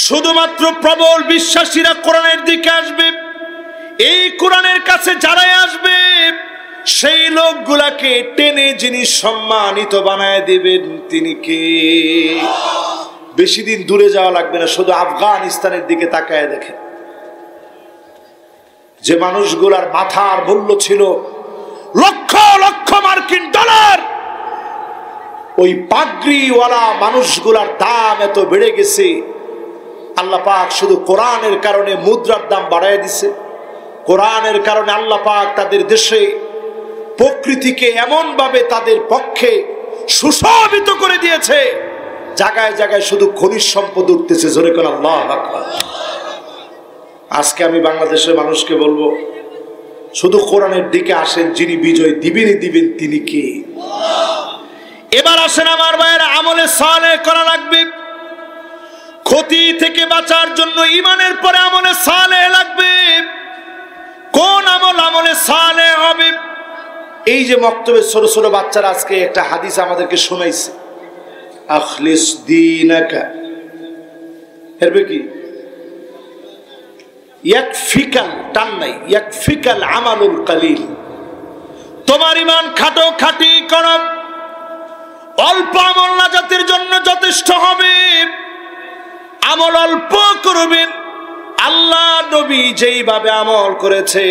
শুধুমাত্র প্রবল বিশ্বাসীরা কোরআনের দিকে আসবে। এই কোরআনের কাছে যারাই আসবে সেই লোকগুলাকে টেনে যিনি সম্মানিত বানায় দিবেন তিনি কে? বেশি দিন দূরে যাওয়া লাগবে না, শুধু আফগানিস্তানের দিকে তাকায় দেখেন। যে মানুষগুলার মাথার মূল্য ছিল লক্ষ লক্ষ মার্কিন ডলার, ওই পাগড়িওয়ালা মানুষগুলার দাম এত বেড়ে গেছে। আল্লাহ পাক শুধু কোরআনের কারণে মুদ্রার দাম বাড়ায় দিছে। কোরআনের কারণে আল্লাহ পাক তাদের দেশে প্রকৃতিকে এমন ভাবে তাদের পক্ষে সুশোভিত করে দিয়েছে, জায়গায় জায়গায় শুধু খনিজ সম্পদ উঠতেছে। জোরে করে আল্লাহু আকবার। আজকে আমি বাংলাদেশের মানুষকে বলবো, শুধু কোরআনের দিকে আসেন, যিনি বিজয় দিবেনই দিবেন তিনি কে? এবার আসেন আমার ভাইয়েরা, আমলে সালেহ করা লাগবে। ক্ষতি থেকে বাঁচার জন্য ঈমানের পরে আমলে সালেহ লাগবে। কোন আমল আমলে সালেহ হবে? এই যে মক্তবে ছোট ছোট বাচ্চারা আজকে একটা হাদিস আমাদেরকে শোনাইছে, আখলিস দীনাকা, এরবে কি ইয়াকফিকাল, টান নাই, ইয়াকফিকাল আমালুল কালিল। তোমার ঈমান খাটো খাটি করো, অল্প আমল নাজাতের জন্য যথেষ্ট হবে। আমল অল্প করবেন, আল্লাহ নবী যেইভাবে আমল করেছে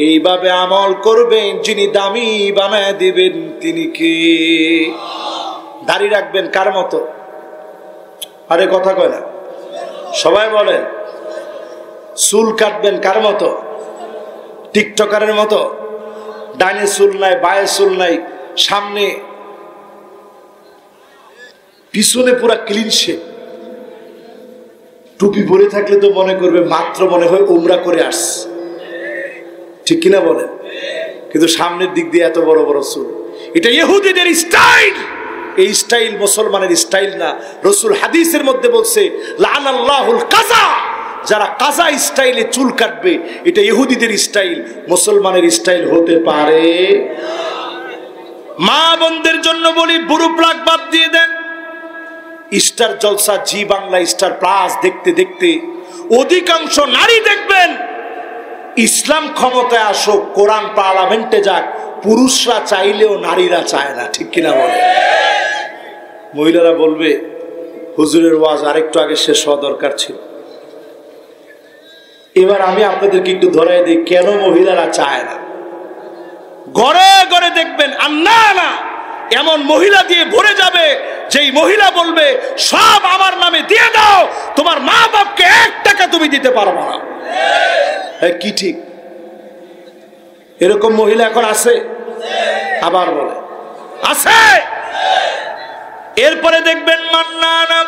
এইভাবে আমল করবেন, যিনি দামি বানায় দিবেন তিনি কে? দাড়ি রাখবেন কার মতো? আরে কথা কয় না, সবাই বলেন। চুল কাটবেন কার মতো? টিকটকারের মতো? ডাইনে চুল নাই, বায়ে চুল নাই, সামনে পিছনে পুরা ক্লিন শেপ। টুপি পরে থাকলে তো মনে করবে মাত্র মনে হয় উমরা করে আসছে, ঠিক কিনা বলেন? কিন্তু সামনের দিক দিয়ে এত বড় বড় চুল, এটা ইহুদিদের স্টাইল। এই স্টাইল মুসলমানের স্টাইল না। রাসূল হাদিসের মধ্যে বলছে, লাআনাল্লাহুল কাযা, যারা কাজা স্টাইলে চুল কাটবে, এটা ইহুদিদের স্টাইল, মুসলমানের স্টাইল হতে পারে? মা বোনদের জন্য বলি, বুড়ো প্লাগ বাদ দিয়ে দেন। স্টার জলসা, জি বাংলা, স্টার প্লাস দেখতে দেখতে অধিকাংশ নারী দেখবেন ইসলাম ক্ষমতায় আসুক, কোরআন পার্লামেন্টে যাক, পুরুষরা চাইলেও নারীরা চায় না, ঠিক কিনা বলে? মহিলারা বলবে, হুজুরের ওয়াজ আরেকটু আগে শেষ হওয়া দরকার ছিল। এবার আমি আপনাদেরকে একটু ধরাই দিই কেন মহিলারা চায় না। ঘরে ঘরে দেখবেন আন্না এমন মহিলা দিয়ে ভরে যাবে, যেই মহিলা বলবে সব আমার নামে দিয়ে দাও, তোমার মা বাপকে 1 টাকা তুমি দিতে পারবে না। কি ঠিক? এরকম মহিলা এখন আছে? আবার বলে আছে। এরপরে দেখবেন মান্নানা,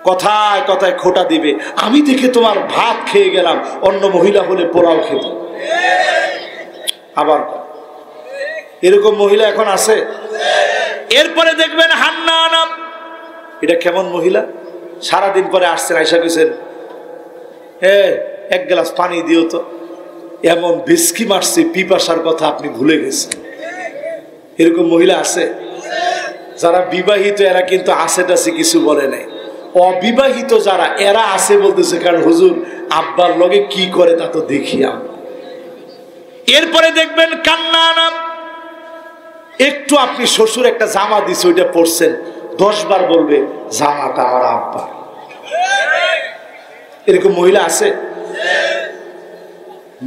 কথায় কথায় খোটা দিবে, আমি দেখে তোমার ভাত খেয়ে গেলাম, অন্য মহিলা হলে পোলাও খেত। আবার এরকম মহিলা এখন আছে। এরপরে দেখবেন হান্নানা, এটা কেমন মহিলা? সারাদিন পরে আসছেন, আয়সা কইছেন, 1 গ্লাস পানি দিও তো। এমন বিস্কি মারছে, পিপাসার কথা আপনি ভুলে গেছেন। এরকম মহিলা আছে। যারা বিবাহিত এরা কিন্তু আছে কিছু বলে নাই। অবিবাহিত যারা, এরা আছে বলতেছে, কারণ হুজুর আব্বার লগে কি করে তা তো দেখি আমরা। এরপরে দেখবেন কান্নানা, একটু আপনি শ্বশুর একটা জামা দিছে, ওইটা পরছেন, 10 বার বলবে জামাটা আমার আব্বা। এরকম মহিলা আছে।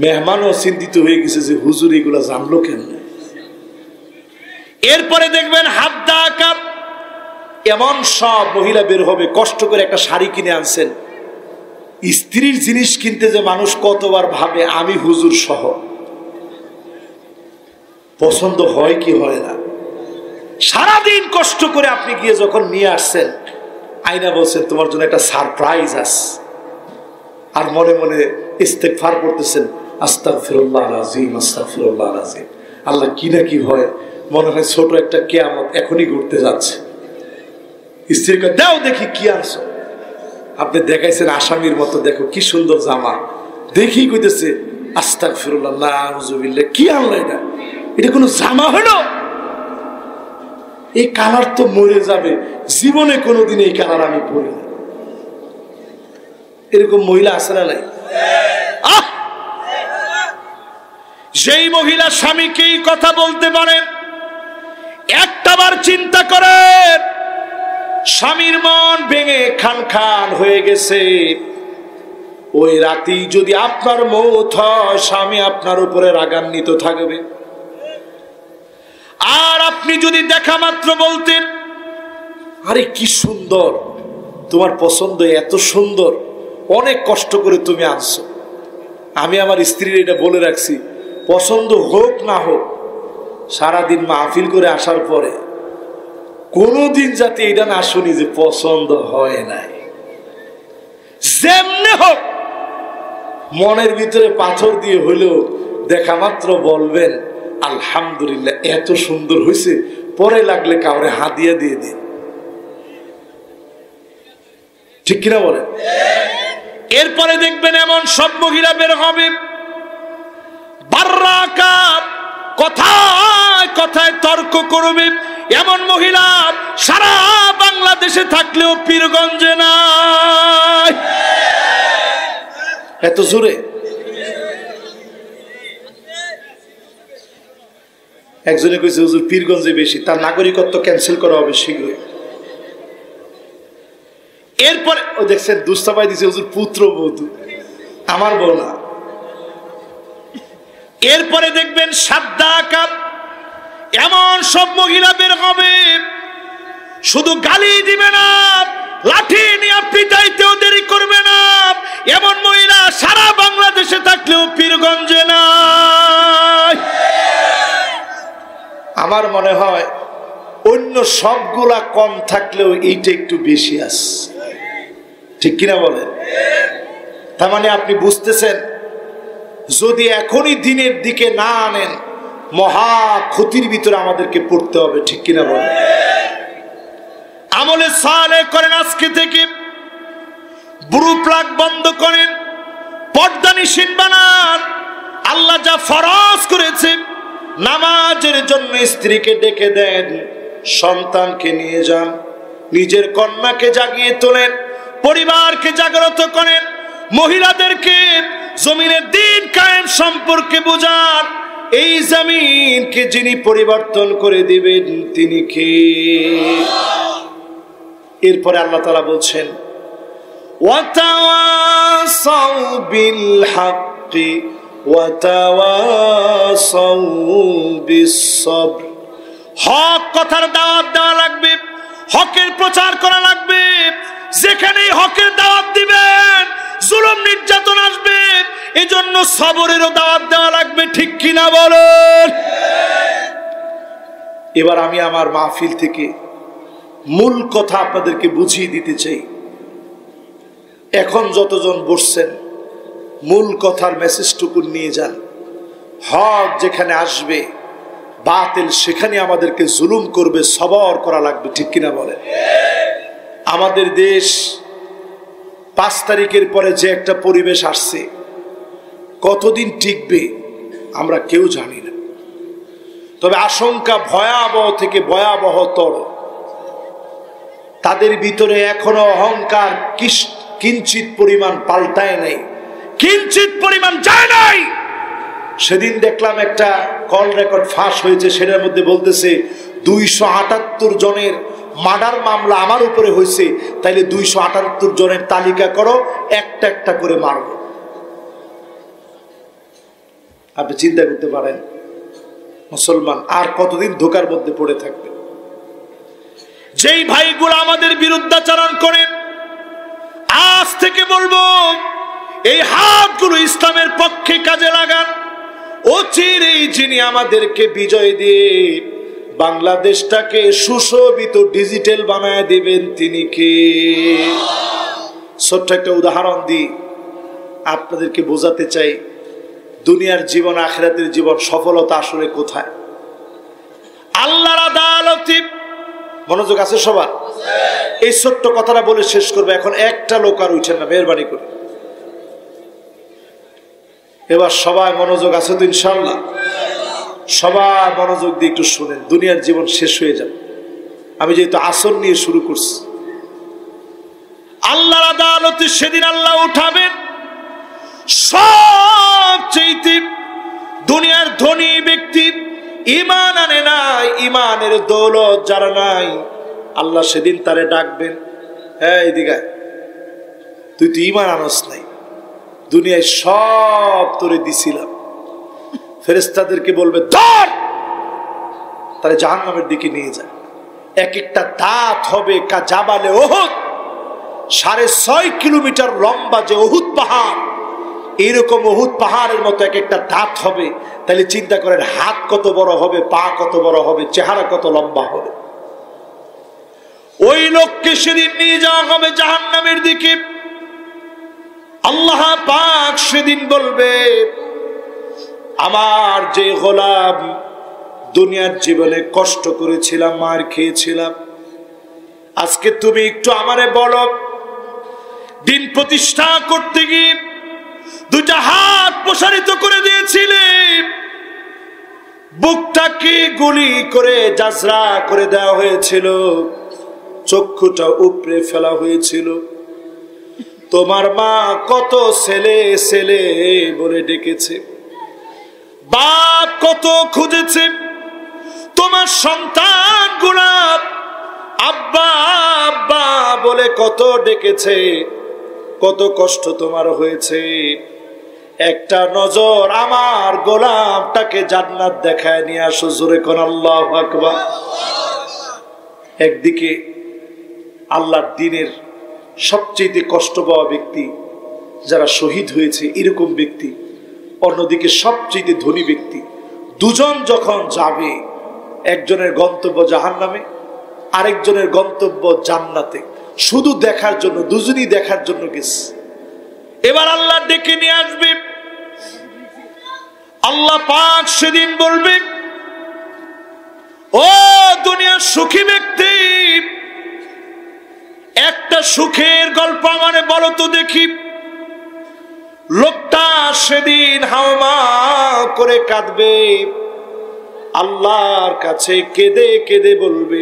মেহমানও চিন্তিত হয়ে গেছে যে হুজুর এগুলা জানলো কেন। এরপরে দেখবেন হাদ্দা কাপ, এমন সব মহিলা বের হবে, কষ্ট করে একটা শাড়ি কিনে আনছেন। স্ত্রীর জিনিস কিনতে যে মানুষ কতবার ভাবে আমি হুজুর সহ, পছন্দ হয় কি হয় না। সারাদিন কষ্ট করে আপনি গিয়ে যখন নিয়ে আসছেন, আয়না বলছেন তোমার জন্য একটা সারপ্রাইজ আছে, আর মনে মনে ইস্তেগফার করতেছেন, আস্তাগফিরুল্লাহ আযীম, আস্তাগফিরুল্লাহ আযীম। আল্লাহ কি না কি হয়, মনে হয় ছোট একটা কিয়ামত এখনই ঘটতে যাচ্ছে। স্ত্রীকে দাও দেখি কি আনছো। আপনি দেখাইছেন আসামির মতো, দেখো কি সুন্দর জামা, দেখি কইতেছে আস্তাগফিরুল্লাহ নাউযুবিল্লাহ, কি আনলো এটা? এটা কোনো জামা হলো? এই কালার তো মরে যাবে, জীবনে কোনোদিন এই কালার আমি পরি না। এরকম মহিলা আছে না নাই? যেই মহিলা স্বামীকে এই কথা বলতে পারেন, একটাবার চিন্তা করেন স্বামীর মন ভেঙে খান খান হয়ে গেছে, ওই রাতেই যদি আপনার মৌত হয়, স্বামী আপনার উপরে রাগান্বিত থাকবে। আর আপনি যদি দেখা মাত্র বলতেন, আরে কি সুন্দর, তোমার পছন্দ এত সুন্দর, অনেক কষ্ট করে তুমি আনছো। আমি আমার স্ত্রীর এটা বলে রাখছি, পছন্দ হোক না হোক, সারাদিন মাহফিল করে আসার পরে কোনোদিন যাতে এটা না শুনি যে পছন্দ হয় নাই। যেমনে হোক মনের ভিতরে পাথর দিয়ে হইলেও দেখা মাত্র বলবেন আলহামদুলিল্লাহ, এত সুন্দর হয়েছে, পরে লাগলে কাউরে হাদিয়া দিয়ে দিন। ঠিক কিনা বলে? এরপরে দেখবেন এমন সব মহিলা বের হবে, বাররাকাত, কথায় কথায় তর্ক করবে। এমন মহিলা সারা বাংলাদেশে থাকলেও পীরগঞ্জে নাই। এত জোরে একজনে কইছে হুজুর পীরগঞ্জে বেশি, তার নাগরিকত্ব ক্যান্সেল করা হবে শীঘ্রই। এরপরে ও দেখছেন দুস্তাপাই দিছে হুজুর পুত্র বধূ, আমার বউ না। এরপরে দেখবেন সাদ্দাকাত, এমন সব মহিলা বের হবে, শুধু গালি দিবে না, লাঠি নিয়ে পিটাইতেও দেরি করবে না। এমন মহিলা সারা বাংলাদেশে থাকলেও পীরগঞ্জে নাই। আমার মনে হয় অন্য সবগুলা কম থাকলেও এইটা একটু বেশি আছে। ঠিক কিনা বলেন? তার মানে আপনি বুঝতেছেন, যদি এখনই দিনের দিকে না আনেন, মহা ক্ষতির ভিতরে আমাদেরকে পড়তে হবে। ঠিক কিনা বলেন? আমলে সালেহ করেন, আজকে থেকে ব্রু প্লাগ বন্ধ করেন, পর্দা নিষিদ্ধ বানান। আল্লাহ যা ফরজ করেছে, নামাজের জন্য স্ত্রীকে ডেকে দেন, সন্তানকে নিয়ে যান, নিজের কন্যাকে জাগিয়ে তোলেন, পরিবারকে জাগ্রত করেন, মহিলাদেরকে জমিনের দিন কায়েম সম্পর্কে বোঝান। এই জমিনকে যিনি পরিবর্তন করে দিবেন তিনি কে? এরপরে আল্লাহ তাআলা বলছেন, ওয়াতাওয়াসাউ বিল হাক্কি ওয়াতাওয়াসাউ বিস সবর। হক কথার দাওয়াত দেওয়া লাগবে, হকের প্রচার করা লাগবে। যেখানেই হকের দাওয়াত দিবেন জুলুম নির্যাতন আসবে, এজন্য সবরেরও দাওয়াত দেওয়া লাগবে। ঠিক কিনা বলেন? এবার আমি আমার মাহফিল থেকে মূল কথা আপনাদেরকে বুঝিয়ে দিতে চাই। এখন যতজন বসছেন, মূল কথার মেসেজটুকু নিয়ে যান। হক যেখানে আসবে, বাতিল সেখানে আমাদেরকে জুলুম করবে, সবর করা লাগবে। ঠিক কিনা বলেন? আমাদের দেশ 5 তারিখের পরে যে একটা পরিবেশ আসছে, কতদিন টিকবে আমরা কেউ জানি না। তবে আশঙ্কা ভয়াবহ থেকে ভয়াবহতর। তাদের ভিতরে এখনো অহংকার কিঞ্চিত পরিমাণ পাল্টায় নাই, কিঞ্চিত পরিমাণ যায় নাই। সেদিন দেখলাম একটা কল রেকর্ড ফাঁস হয়েছে, সেটার মধ্যে বলতেছে 278 জনের মার্ডার মামলা আমার উপরে হয়েছে, তাইলে 278 জনের তালিকা করো, একটা একটা করে মারব। আপনি চিন্তা করতে পারেন মুসলমান আর কতদিন ধোকার মধ্যে পড়ে থাকবে? যেই ভাইগুলো আমাদের বিরুদ্ধাচরণ করেন, আজ থেকে বলবো এই হাতগুলো ইসলামের পক্ষে কাজে লাগান। অচিরেই যিনি আমাদেরকে বিজয় দিয়ে বাংলাদেশটাকে সুশোভিত ডিজিটাল বানায় দিবেন তিনি কে? ছোট্ট একটা উদাহরণ দিই, আপনাদেরকে বোঝাতে চাই। দুনিয়ার জীবন আখিরাতের জীবন সফলতা আসলে কোথায়? আল্লাহর আদালতে। মনোযোগ আছে সবার? এই ছোট্ট কথাটা বলে শেষ করবে। এখন একটা লোক আর উঠেন না, মেহরবানি করে। এবার সবাই মনোযোগ আছে তো ইনশাআল্লাহ? সবাই মনোযোগ দিয়ে একটু শুনেন। দুনিয়ার জীবন শেষ হয়ে যাবে। আমি যেহেতু আসর নিয়ে শুরু করছি, আল্লাহর আদালতে সেদিন আল্লাহ উঠাবেন সবচেয়ে দুনিয়ার ধনী ব্যক্তি, ঈমান আনে নাই, ঈমানের দৌলত যারা নাই, আল্লাহ সেদিন তারে ডাকবেন, হ্যাঁ এদিকে তুই তো ঈমান আনস নাই, দুনিয়ায় সব তোরে দিছিলাম। ফেরেশতাদেরকে বলবে ধর, তারে জাহান্নামের দিকে নিয়ে যায়। এক একটা দাঁত হবে কা জাবালে উহুদ, 6.5 কিলোমিটার লম্বা যে উহুদ পাহাড়, এইরকম উহুদ পাহাড়ের মতো এক একটা দাঁত হবে। তাহলে চিন্তা করেন হাত কত বড় হবে, পা কত বড় হবে, চেহারা কত লম্বা হবে। ওই লোককে সেদিন নিয়ে যাওয়া হবে জাহান্নামের দিকে। আল্লাহ পাক সেদিন বলবে, আমার যে গোলাম দুনিয়ার জীবনে কষ্ট করেছিলাম, মার খেয়েছিলাম, আজকে তুমি একটু আমারে বলো, দিন প্রতিষ্ঠা করতে গিয়ে দুটা হাত প্রসারিত করে দিয়েছিলে, বুকটাকে গুলি করে জাজরা করে দেওয়া হয়েছিল, চক্ষুটা উপড়ে ফেলা হয়েছিল, তোমার মা কত ছেলে ছেলে বলে ডেকেছে, বাপ কত খুঁজেছে, তোমার সন্তান গুলা আব্বা আব্বা বলে কত ডেকেছে, কত কষ্ট তোমার হয়েছে। একটা নজর আমার গোলামটাকে জান্নাত দেখায় নিয়ে আসো, জোরে কোন আল্লাহু আকবার। একদিকে আল্লাহর দ্বীনের সবচেয়ে কষ্ট পাওয়া ব্যক্তি যারা শহীদ হয়েছে এরকম ব্যক্তি, অন্যদিকে সবচেয়ে ধনী ব্যক্তি। দুজন যখন যাবে, একজনের গন্তব্য জাহান্নামে, আরেকজনের গন্তব্য জান্নাতে, শুধু দেখার জন্য, দুজনই দেখার জন্য গেছে। এবার আল্লাহ ডেকে নিয়ে আসবে। আল্লাহ পাক সেদিন বলবে, ও দুনিয়ার সুখী ব্যক্তি, একটা সুখের গল্প আমারে বলো তো দেখি। লোকটা সেদিন হাওমা করে কাঁদবে, আল্লাহর কাছে কেঁদে কেঁদে বলবে,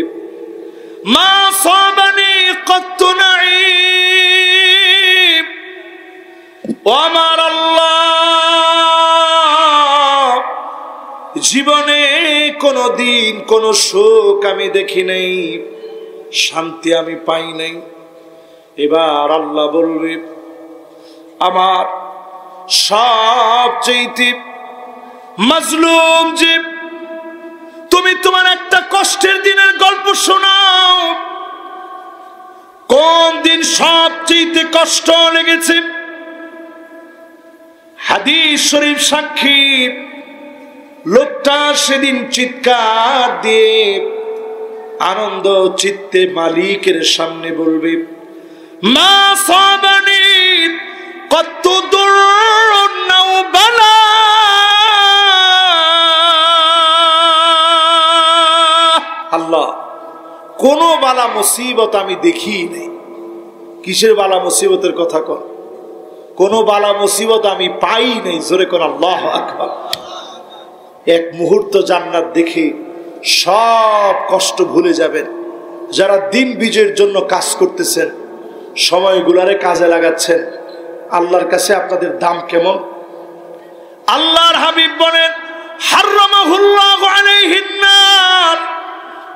মা সাবানি কত্তু নাঈম, ও আমার আল্লাহ, জীবনে কোনদিন কোন সুখ আমি দেখি নাই, শান্তি আমি পাই নাই। এবার আল্লাহ বলবে, আমার সবচেয়ে মাজলুম জীব, তুমি তোমার একটা কষ্টের দিনের গল্প শোনাও। কোন দিন সবচেয়ে কষ্ট লেগেছে? হাদিস শরীফ সাক্ষী, লোকটা সেদিন চিৎকার দিয়ে আনন্দ চিত্তে মালিকের সামনে বলবে, মা সাবানি কত দুরনাও বালা, আল্লাহ কোন বালা মুসিবত আমি দেখি নাই। কিসের বালা মুসিবতের কথা কর? কোন বালা মুসিবত আমি পাই নাই, জোরে কোন আল্লাহু আকবার। এক মুহূর্ত জান্নাত দেখে সব কষ্ট ভুলে যাবেন। যারা দিন বীজের জন্য কাজ করতেছেন, সময়গুলারে কাজে লাগাচ্ছেন, আল্লাহর কাছে আপনাদের দাম কেমন? আল্লাহর হাবিব বলেন, হারামাহুল্লাহু আলাইহিন নার,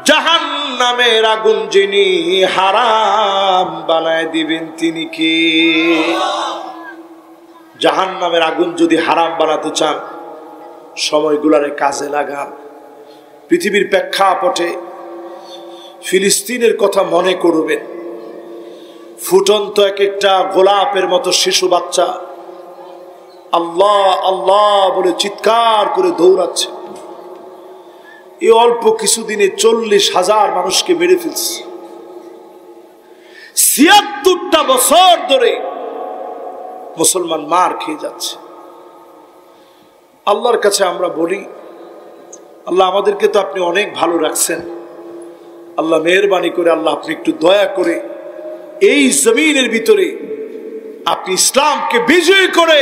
জাহান্নামের আগুন যিনি হারাম বানায় দিবেন তিনি কে? জাহান্নামের আগুন যদি হারাম বানাতে চান, সময়গুলারে কাজে লাগান। পৃথিবীর প্রেক্ষাপটে ফিলিস্তিনের কথা মনে করবেন। ফুটন্ত এক একটা গোলাপের মতো শিশু বাচ্চা আল্লাহ আল্লাহ বলে চিৎকার করে দৌড়াচ্ছে। এই অল্প কিছুদিনে 40,000 মানুষকে মেরে ফেলছে। ৭৬টা বছর ধরে মুসলমান মার খেয়ে যাচ্ছে। আল্লাহর কাছে আমরা বলি, আল্লাহ আমাদেরকে তো আপনি অনেক ভালো রাখছেন, আল্লাহ মেহেরবানি করে আল্লাহ আপনি একটু দয়া করে এই জমিনের ভিতরে আপনি ইসলামকে বিজয়ী করে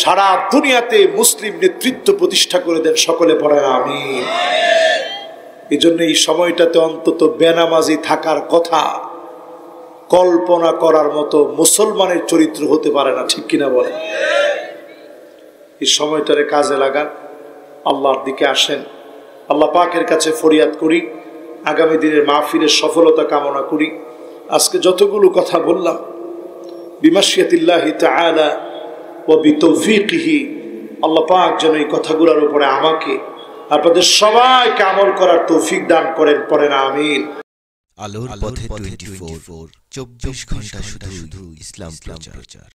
সারা দুনিয়াতে মুসলিম নেতৃত্ব প্রতিষ্ঠা করে দেন। সকলে পড়েন আমিন। এই জন্য এই সময়টাতে অন্তত বেনামাজি থাকার কথা কল্পনা করার মতো মুসলমানের চরিত্র হতে পারে না, ঠিক কিনা বলেন? এই সময়টারে কাজে লাগান, আল্লাহর দিকে আসেন, আল্লাহ পাকের কাছে ফরিয়াদ করি, আগামী দিনের মাহফিলের সফলতা কামনা করি। আজকে যতগুলো কথা বললাম বিমাশিয়াতিল্লাহি তাআলা ওয়া বিতৌফিকিহি, আল্লাহ পাক যেন এই কথাগুলোর উপরে আমাকে আপনাদের সবাইকে আমল করার তৌফিক দান করেন। পড়েন আমিন। আলোর পথে 24 24 ঘন্টা শুধু ইসলাম প্রচার।